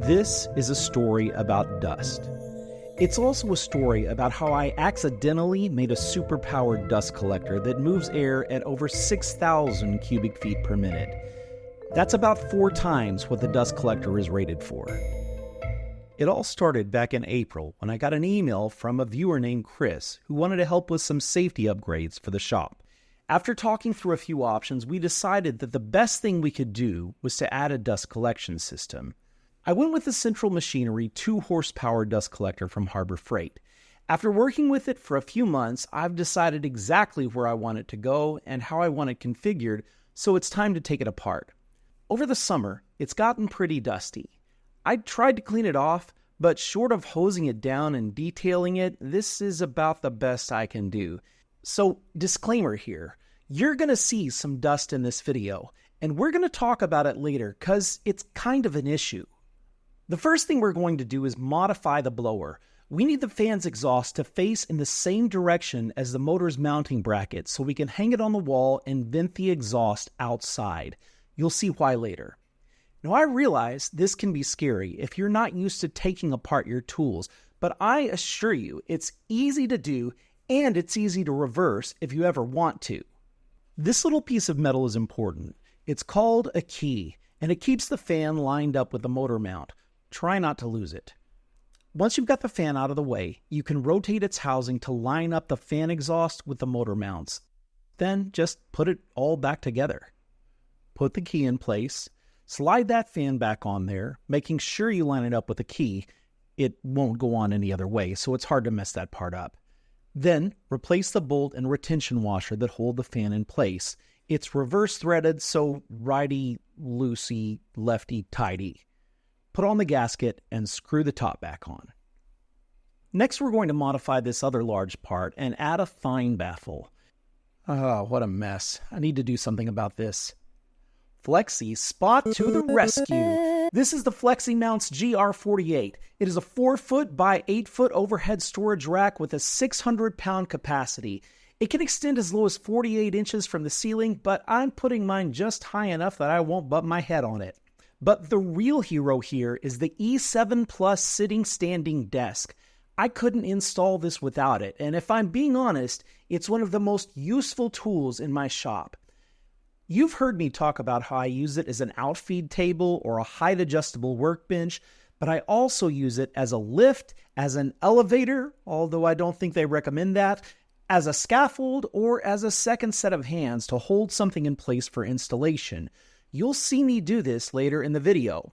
This is a story about dust. It's also a story about how I accidentally made a super-powered dust collector that moves air at over 6,000 cubic feet per minute. That's about 4 times what the dust collector is rated for. It all started back in April when I got an email from a viewer named Chris who wanted to help with some safety upgrades for the shop. After talking through a few options, we decided that the best thing we could do was to add a dust collection system. I went with the Central Machinery 2-horsepower dust collector from Harbor Freight. After working with it for a few months, I've decided exactly where I want it to go and how I want it configured, so it's time to take it apart. Over the summer, it's gotten pretty dusty. I tried to clean it off, but short of hosing it down and detailing it, this is about the best I can do. So, disclaimer here, you're going to see some dust in this video, and we're going to talk about it later because it's kind of an issue. The first thing we're going to do is modify the blower. We need the fan's exhaust to face in the same direction as the motor's mounting bracket so we can hang it on the wall and vent the exhaust outside. You'll see why later. Now, I realize this can be scary if you're not used to taking apart your tools, but I assure you it's easy to do and it's easy to reverse if you ever want to. This little piece of metal is important. It's called a key, and it keeps the fan lined up with the motor mount. Try not to lose it. Once you've got the fan out of the way, you can rotate its housing to line up the fan exhaust with the motor mounts. Then just put it all back together. Put the key in place, slide that fan back on there, making sure you line it up with the key. It won't go on any other way, so it's hard to mess that part up. Then, replace the bolt and retention washer that hold the fan in place. It's reverse threaded, so righty-loosey, lefty-tighty. Put on the gasket and screw the top back on. Next, we're going to modify this other large part and add a fine baffle. Oh, what a mess. I need to do something about this. FlexiSpot to the rescue. This is the FlexiMounts GR48. It is a 4-foot by 8-foot overhead storage rack with a 600-pound capacity. It can extend as low as 48 inches from the ceiling, but I'm putting mine just high enough that I won't butt my head on it. But the real hero here is the E7 Plus sitting standing desk. I couldn't install this without it, and if I'm being honest, it's one of the most useful tools in my shop. You've heard me talk about how I use it as an outfeed table or a height-adjustable workbench, but I also use it as a lift, as an elevator, although I don't think they recommend that, as a scaffold, or as a second set of hands to hold something in place for installation. You'll see me do this later in the video.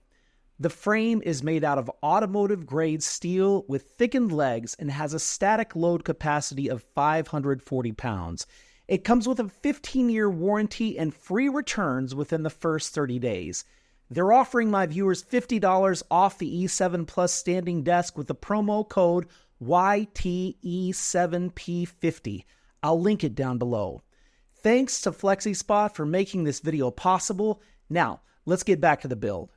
The frame is made out of automotive-grade steel with thickened legs and has a static load capacity of 540 pounds. It comes with a 15-year warranty and free returns within the first 30 days. They're offering my viewers $50 off the E7 Plus standing desk with the promo code YTE7P50. I'll link it down below. Thanks to FlexiSpot for making this video possible. Now, let's get back to the build.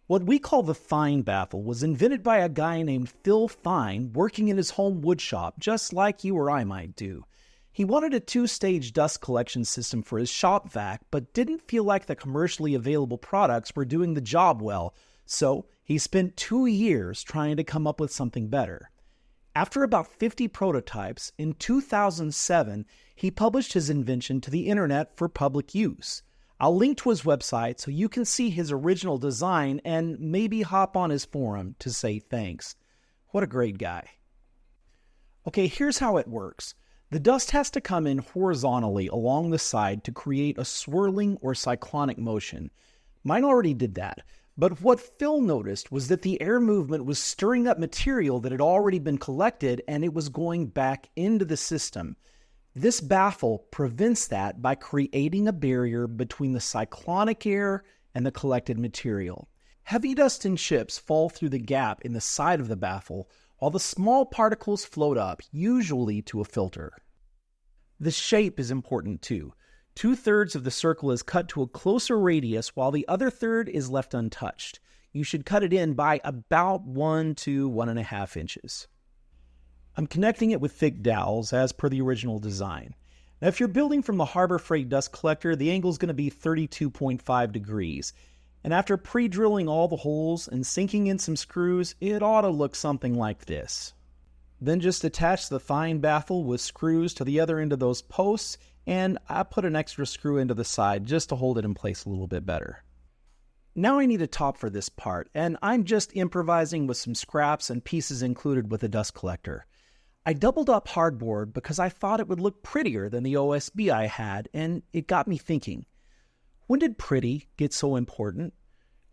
What we call the Fine baffle was invented by a guy named Phil Fine working in his home woodshop, just like you or I might do. He wanted a 2-stage dust collection system for his shop vac, but didn't feel like the commercially available products were doing the job well, so he spent 2 years trying to come up with something better. After about 50 prototypes, in 2007, he published his invention to the internet for public use. I'll link to his website so you can see his original design and maybe hop on his forum to say thanks. What a great guy. Okay, here's how it works. The dust has to come in horizontally along the side to create a swirling or cyclonic motion. Mine already did that, but what Phil noticed was that the air movement was stirring up material that had already been collected and it was going back into the system. This baffle prevents that by creating a barrier between the cyclonic air and the collected material. Heavy dust and chips fall through the gap in the side of the baffle, while the small particles float up, usually to a filter. The shape is important too. 2/3 of the circle is cut to a closer radius, while the other third is left untouched. You should cut it in by about 1 to 1.5 inches. I'm connecting it with thick dowels as per the original design. Now, if you're building from the Harbor Freight dust collector, the angle is going to be 32.5 degrees. And after pre-drilling all the holes and sinking in some screws, it ought to look something like this. Then just attach the fine baffle with screws to the other end of those posts, and I put an extra screw into the side just to hold it in place a little bit better. Now I need a top for this part, and I'm just improvising with some scraps and pieces included with the dust collector. I doubled up hardboard because I thought it would look prettier than the OSB I had, and it got me thinking. When did pretty get so important?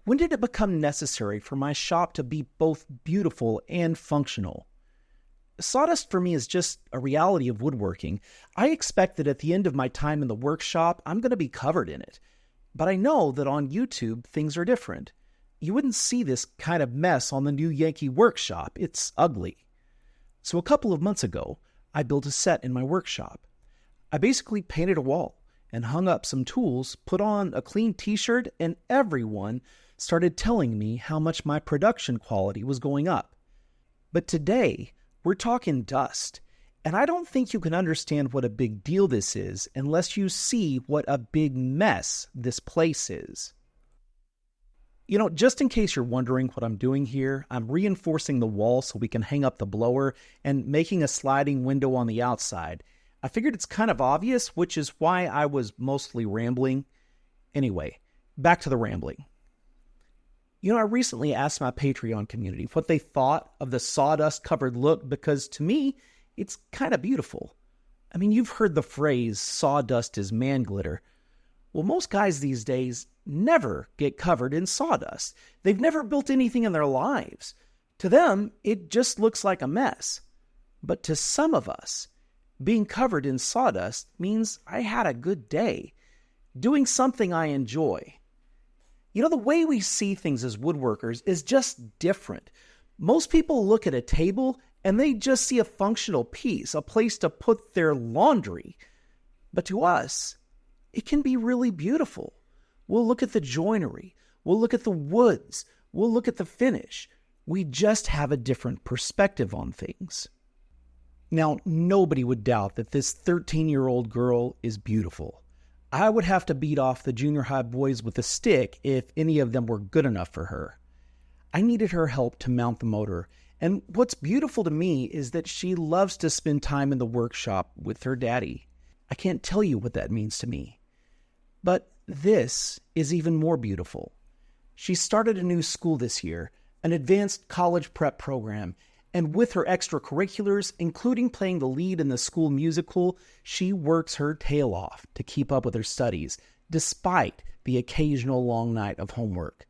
When did it become necessary for my shop to be both beautiful and functional? Sawdust for me is just a reality of woodworking. I expect that at the end of my time in the workshop, I'm going to be covered in it. But I know that on YouTube, things are different. You wouldn't see this kind of mess on the new Yankee workshop. It's ugly. So a couple of months ago, I built a set in my workshop. I basically painted a wall and hung up some tools, put on a clean t-shirt, and everyone started telling me how much my production quality was going up. But today, we're talking dust, and I don't think you can understand what a big deal this is unless you see what a big mess this place is. Just in case you're wondering what I'm doing here, I'm reinforcing the wall so we can hang up the blower and making a sliding window on the outside. I figured it's kind of obvious, which is why I was mostly rambling. Anyway, back to the rambling. I recently asked my Patreon community what they thought of the sawdust-covered look because, to me, it's kind of beautiful. I mean, you've heard the phrase, sawdust is man glitter. Well, most guys these days never get covered in sawdust. They've never built anything in their lives. To them, it just looks like a mess. But to some of us, being covered in sawdust means I had a good day, doing something I enjoy. The way we see things as woodworkers is just different. Most people look at a table and they just see a functional piece, a place to put their laundry. But to us, it can be really beautiful. We'll look at the joinery. We'll look at the woods. We'll look at the finish. We just have a different perspective on things. Now, nobody would doubt that this 13-year-old girl is beautiful. I would have to beat off the junior high boys with a stick if any of them were good enough for her. I needed her help to mount the motor, and what's beautiful to me is that she loves to spend time in the workshop with her daddy. I can't tell you what that means to me. But this is even more beautiful. She started a new school this year, an advanced college prep program, and with her extracurriculars, including playing the lead in the school musical, she works her tail off to keep up with her studies, despite the occasional long night of homework.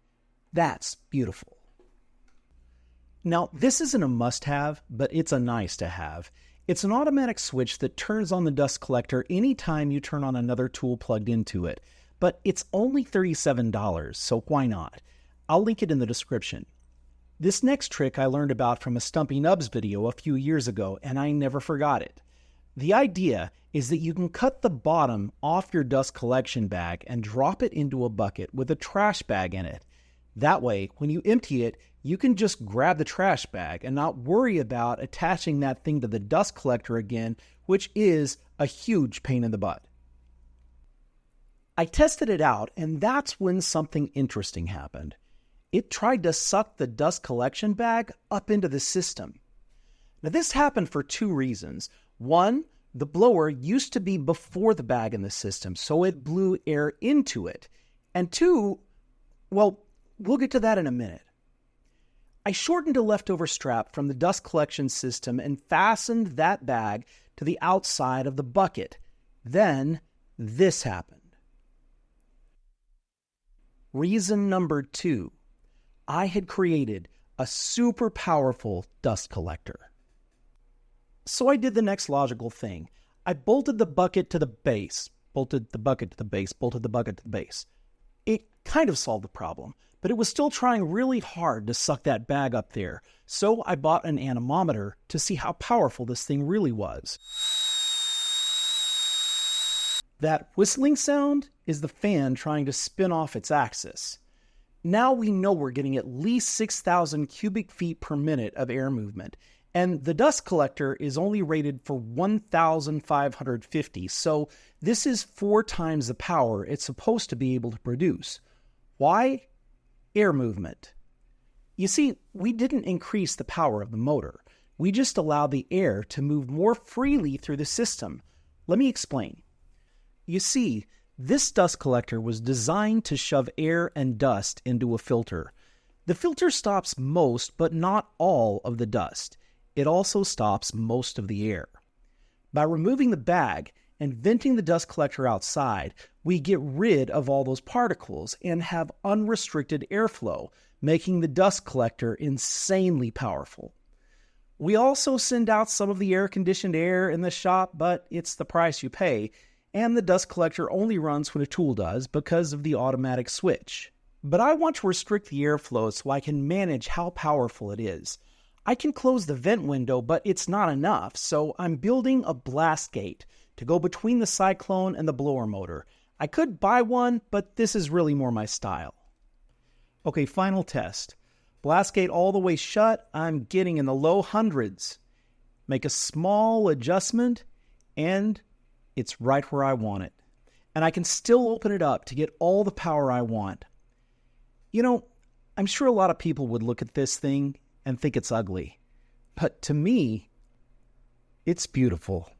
That's beautiful. Now, this isn't a must-have, but it's a nice-to-have. It's an automatic switch that turns on the dust collector anytime you turn on another tool plugged into it. But it's only $37, so why not? I'll link it in the description. This next trick I learned about from a Stumpy Nubs video a few years ago, and I never forgot it. The idea is that you can cut the bottom off your dust collection bag and drop it into a bucket with a trash bag in it. That way, when you empty it, you can just grab the trash bag and not worry about attaching that thing to the dust collector again, which is a huge pain in the butt. I tested it out, and that's when something interesting happened. It tried to suck the dust collection bag up into the system. Now, this happened for two reasons. One, the blower used to be before the bag in the system, so it blew air into it. And two, well, we'll get to that in a minute. I shortened a leftover strap from the dust collection system and fastened that bag to the outside of the bucket. Then, this happened. Reason number two. I had created a super powerful dust collector. So I did the next logical thing. I bolted the bucket to the base. Bolted the bucket to the base. It kind of solved the problem, but it was still trying really hard to suck that bag up there. So I bought an anemometer to see how powerful this thing really was. That whistling sound is the fan trying to spin off its axis. Now we know we're getting at least 6,000 cubic feet per minute of air movement, and the dust collector is only rated for 1,550, so this is 4 times the power it's supposed to be able to produce. Why? air movement. You see, we didn't increase the power of the motor. We just allowed the air to move more freely through the system. Let me explain. You see, this dust collector was designed to shove air and dust into a filter. The filter stops most, but not all, of the dust. It also stops most of the air. By removing the bag and venting the dust collector outside, we get rid of all those particles and have unrestricted airflow, making the dust collector insanely powerful. We also send out some of the air-conditioned air in the shop, but it's the price you pay, and the dust collector only runs when a tool does because of the automatic switch. But I want to restrict the airflow so I can manage how powerful it is. I can close the vent window, but it's not enough, so I'm building a blast gate to go between the cyclone and the blower motor. I could buy one, but this is really more my style. Okay, final test. Blast gate all the way shut, I'm getting in the low hundreds. Make a small adjustment, and it's right where I want it. And I can still open it up to get all the power I want. You know, I'm sure a lot of people would look at this thing and think it's ugly. But to me, it's beautiful.